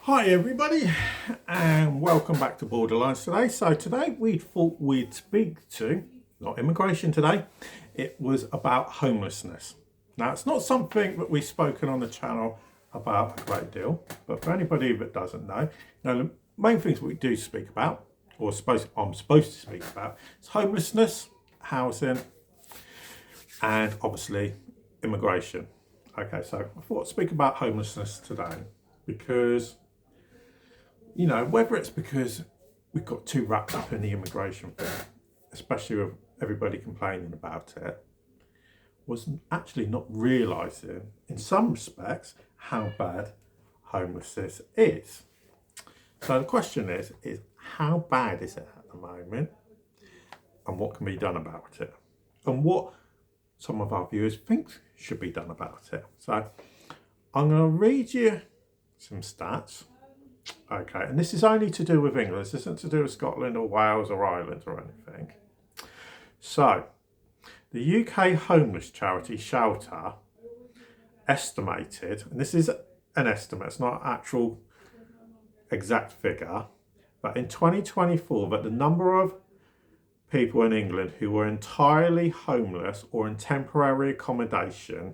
Hi everybody and welcome back to Borderlines today. So today we thought we'd speak to, not immigration today, it was about homelessness. Now it's not something that we've spoken on the channel about a great deal, but for anybody that doesn't know, the main things we do speak about, or I'm supposed to speak about, is homelessness, housing, and obviously immigration. Okay, so I thought I'd speak about homelessness today because whether it's because we got too wrapped up in the immigration thing, especially with everybody complaining about it, was actually not realising, in some respects, how bad homelessness is. So the question is how bad is it at the moment, and what can be done about it, and what some of our viewers think should be done about it. So I'm going to read you some stats. Okay, and this is only to do with England. This isn't to do with Scotland or Wales or Ireland or anything. So, the UK homeless charity Shelter estimated, and this is an estimate, it's not an actual exact figure, but in 2024 that the number of people in England who were entirely homeless or in temporary accommodation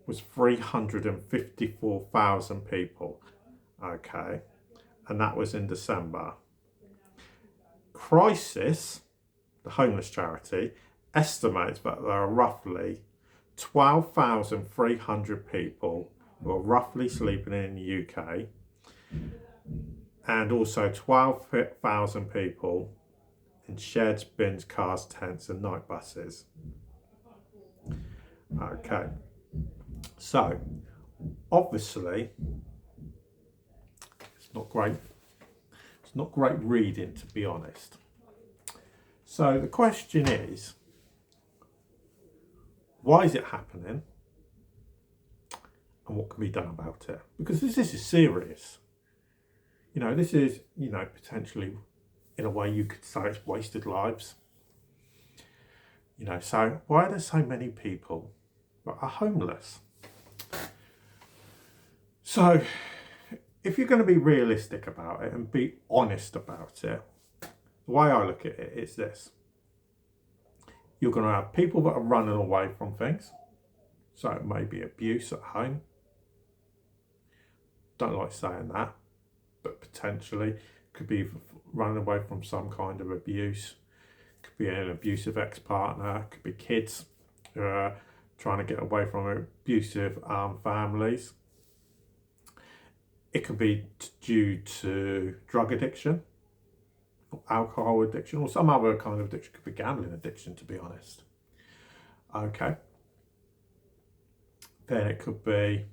was 354,000 people. Okay, and that was in December. Crisis, the homeless charity, estimates that there are roughly 12,300 people who are roughly sleeping in the UK, and also 12,000 people in sheds, bins, cars, tents, and night buses. Okay, so obviously not great. It's not great reading, to be honest. So the question is, why is it happening? And what can be done about it? Because this is serious. This is, potentially, in a way you could say it's wasted lives. So why are there so many people that are homeless? So if you're going to be realistic about it and be honest about it, the way I look at it is this. You're going to have people that are running away from things. So it may be abuse at home. Don't like saying that, but potentially could be running away from some kind of abuse. Could be an abusive ex-partner. Could be kids who are trying to get away from abusive families. It could be due to drug addiction, or alcohol addiction, or some other kind of addiction. It could be gambling addiction, to be honest. Okay. Then it could be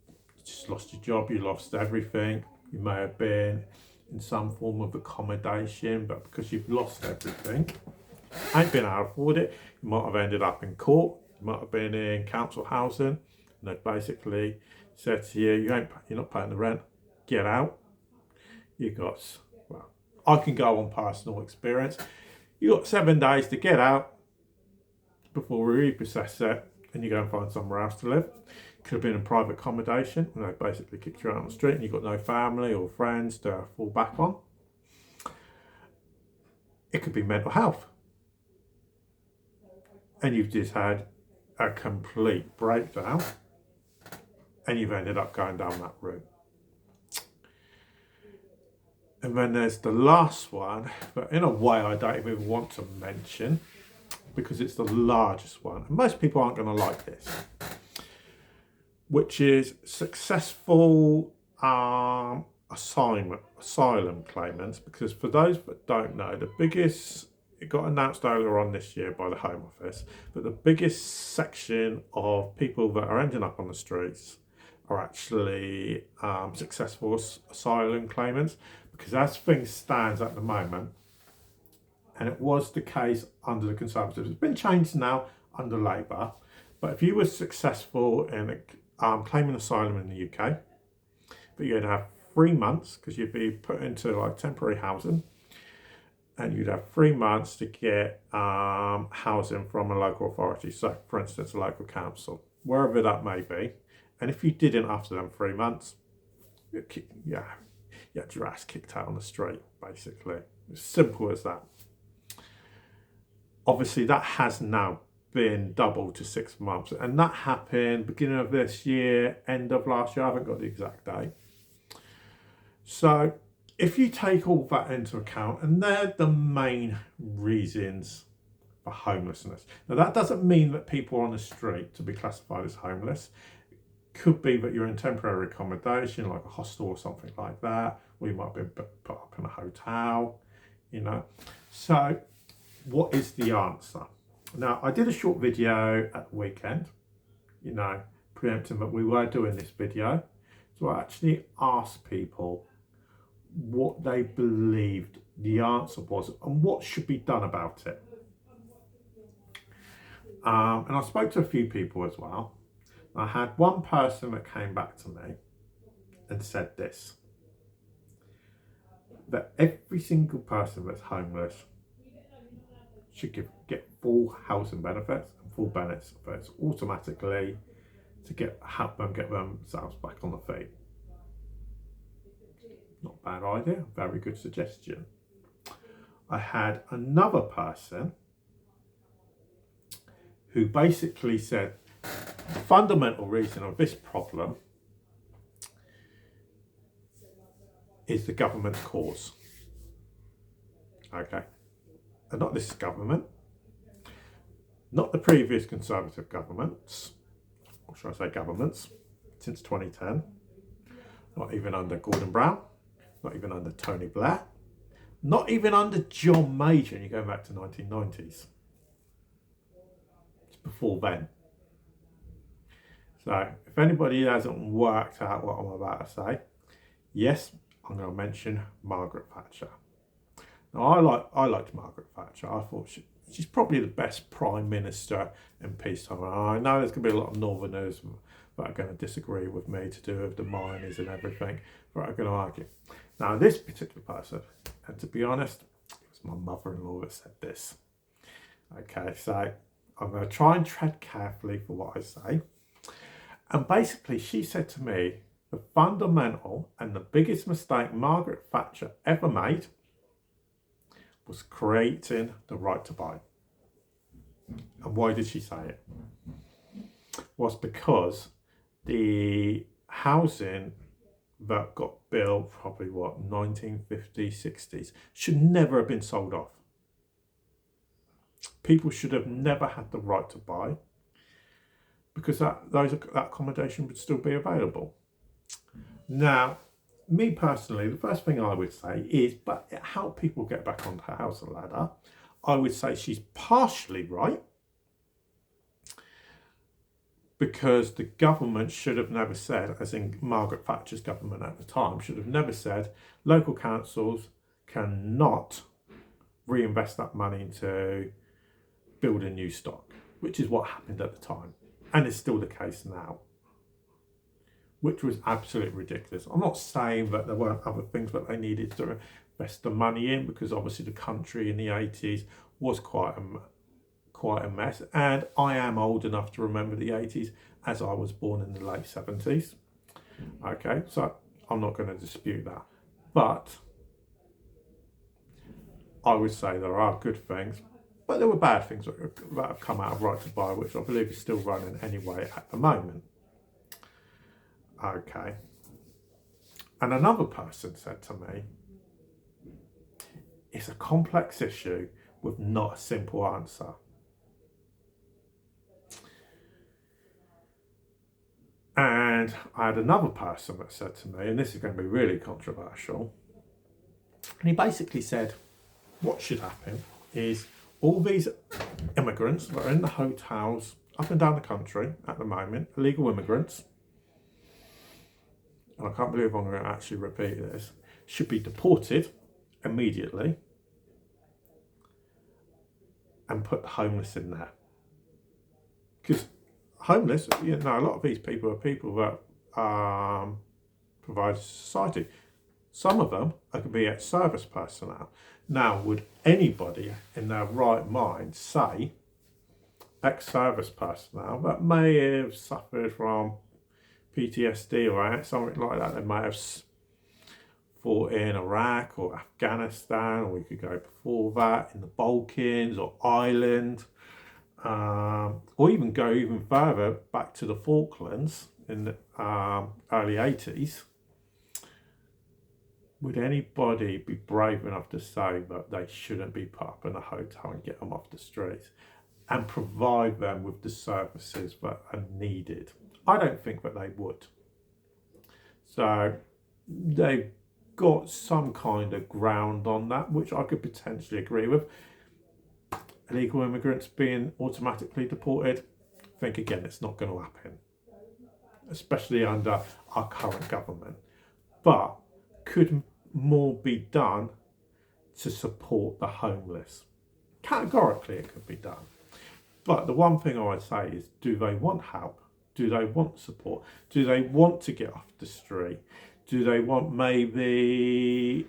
you just lost your job, you lost everything. You may have been in some form of accommodation, but because you've lost everything, ain't been able to afford it, you might have ended up in court, you might have been in council housing, and they basically said to you, you're not paying the rent, get out. I can go on personal experience. You got 7 days to get out before we repossess it, and you go and find somewhere else to live. Could have been in private accommodation, and they basically kicked you out on the street, and you've got no family or friends to fall back on. It could be mental health, and you've just had a complete breakdown, and you've ended up going down that route. And then there's the last one, but in a way I don't even want to mention because it's the largest one. And most people aren't going to like this, which is successful asylum claimants. Because for those that don't know, it got announced earlier on this year by the Home Office, but the biggest section of people that are ending up on the streets are actually successful asylum claimants. Because as things stands at the moment, and it was the case under the Conservatives, it's been changed now under Labour, but if you were successful in claiming asylum in the UK, but you'd have 3 months, because you'd be put into temporary housing, and you'd have 3 months to get housing from a local authority, so for instance a local council, wherever that may be. And if you didn't after them 3 months, you had your ass kicked out on the street, basically. It's simple as that. Obviously, that has now been doubled to 6 months, and that happened beginning of this year, end of last year. I haven't got the exact date. So if you take all that into account, and they're the main reasons for homelessness. Now, that doesn't mean that people are on the street to be classified as homeless. Could be that you're in temporary accommodation, like a hostel or something like that, or you might be put up in a hotel, you know. So what is the answer? Now, I did a short video at the weekend, you know, preempting that we were doing this video. So I actually asked people what they believed the answer was and what should be done about it. And I spoke to a few people as well. I had one person that came back to me and said this, that every single person that's homeless should get full housing benefits and full benefits automatically to help them get themselves back on the feet. Not a bad idea, very good suggestion. I had another person who basically said the fundamental reason of this problem is the government's cause. Okay. And not this government, not the previous Conservative governments, or should I say governments, since 2010, not even under Gordon Brown, not even under Tony Blair, not even under John Major, and you're going back to 1990s. It's before then. So if anybody hasn't worked out what I'm about to say, yes, I'm going to mention Margaret Thatcher. Now, I liked Margaret Thatcher. I thought she's probably the best Prime Minister in peacetime. I know there's going to be a lot of Northerners that are going to disagree with me to do with the miners and everything, but are going to argue. Now, this particular person, and to be honest, it was my mother-in-law that said this. Okay, so I'm going to try and tread carefully for what I say. And basically, she said to me, the fundamental and the biggest mistake Margaret Thatcher ever made was creating the right to buy. And why did she say it? Was because the housing that got built probably 1950s, 60s should never have been sold off. People should have never had the right to buy because that accommodation would still be available. Now, me personally, the first thing I would say is, but how people get back onto the housing ladder, I would say she's partially right, because the government should have never said, as in Margaret Thatcher's government at the time, should have never said local councils cannot reinvest that money into building new stock, which is what happened at the time, and it's still the case now, which was absolutely ridiculous. I'm not saying that there weren't other things that they needed to invest the money in, because obviously the country in the 80s was quite a mess, and I am old enough to remember the 80s as I was born in the late 70s. Okay, so I'm not going to dispute that, but I would say there are good things, but there were bad things that have come out of Right to Buy, which I believe is still running anyway at the moment. Okay. And another person said to me, it's a complex issue with not a simple answer. And I had another person that said to me, and this is going to be really controversial, and he basically said, what should happen is all these immigrants that are in the hotels up and down the country at the moment, illegal immigrants, and I can't believe I'm going to actually repeat this, should be deported immediately and put homeless in there. Because homeless, you know, a lot of these people are people that provide society. Some of them could be ex-service personnel. Now, would anybody in their right mind say ex-service personnel that may have suffered from PTSD or something like that, they may have fought in Iraq or Afghanistan, or we could go before that in the Balkans or Ireland, or even go even further back to the Falklands in the early 80s. Would anybody be brave enough to say that they shouldn't be put up in a hotel and get them off the streets and provide them with the services that are needed? I don't think that they would. So they've got some kind of ground on that, which I could potentially agree with. Illegal immigrants being automatically deported, I think again it's not going to happen, especially under our current government. But could more be done to support the homeless? Categorically it could be done. But the one thing I would say is, do they want help? Do they want support? Do they want to get off the street? Do they want maybe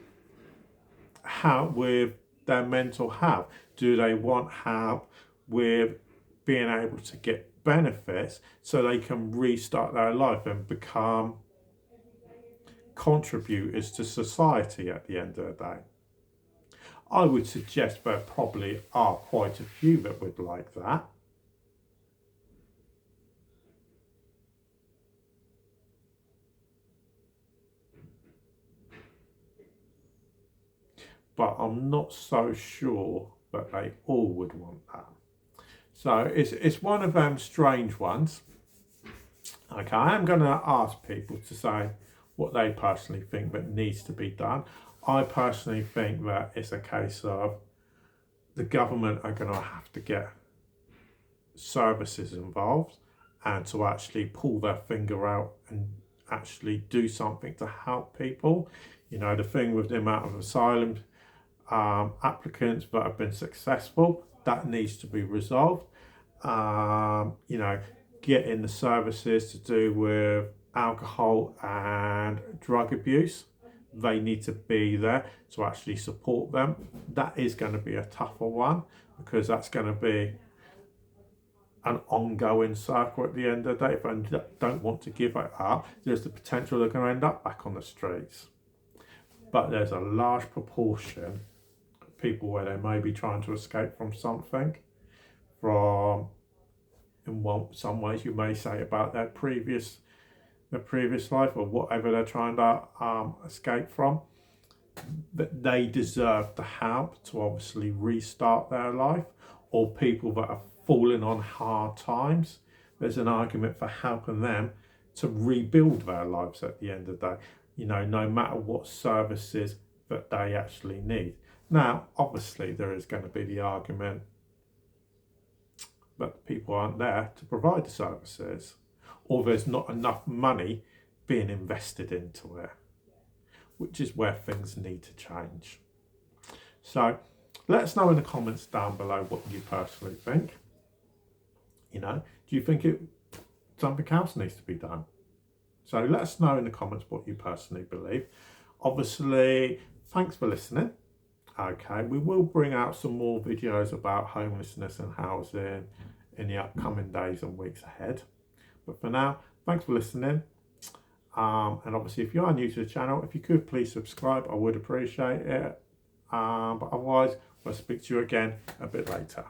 help with their mental health? Do they want help with being able to get benefits so they can restart their life and become contributors to society at the end of the day? I would suggest there probably are quite a few that would like that. But I'm not so sure that they all would want that. So it's one of them strange ones. Okay, I am going to ask people to say what they personally think that needs to be done. I personally think that it's a case of the government are going to have to get services involved and to actually pull their finger out and actually do something to help people. You know, the thing with the amount of asylum applicants that have been successful, that needs to be resolved. You know, getting the services to do with alcohol and drug abuse, they need to be there to actually support them. That is going to be a tougher one, because that's going to be an ongoing circle at the end of the day. If they don't want to give it up, there's the potential they're going to end up back on the streets. But there's a large proportion of people where they may be trying to escape from something, from, in some ways you may say, about their previous life or whatever they're trying to escape from, that they deserve the help to obviously restart their life. Or people that have fallen on hard times, there's an argument for helping them to rebuild their lives at the end of the day, you know, no matter what services that they actually need. Now, obviously, there is going to be the argument that people aren't there to provide the services, or there's not enough money being invested into it, which is where things need to change. So let us know in the comments down below what you personally think. You know, do you think something else needs to be done? So let us know in the comments what you personally believe. Obviously, thanks for listening. Okay, we will bring out some more videos about homelessness and housing in the upcoming days and weeks ahead. But for now, thanks for listening. And obviously, if you are new to the channel, if you could please subscribe, I would appreciate it. But otherwise, we'll speak to you again a bit later.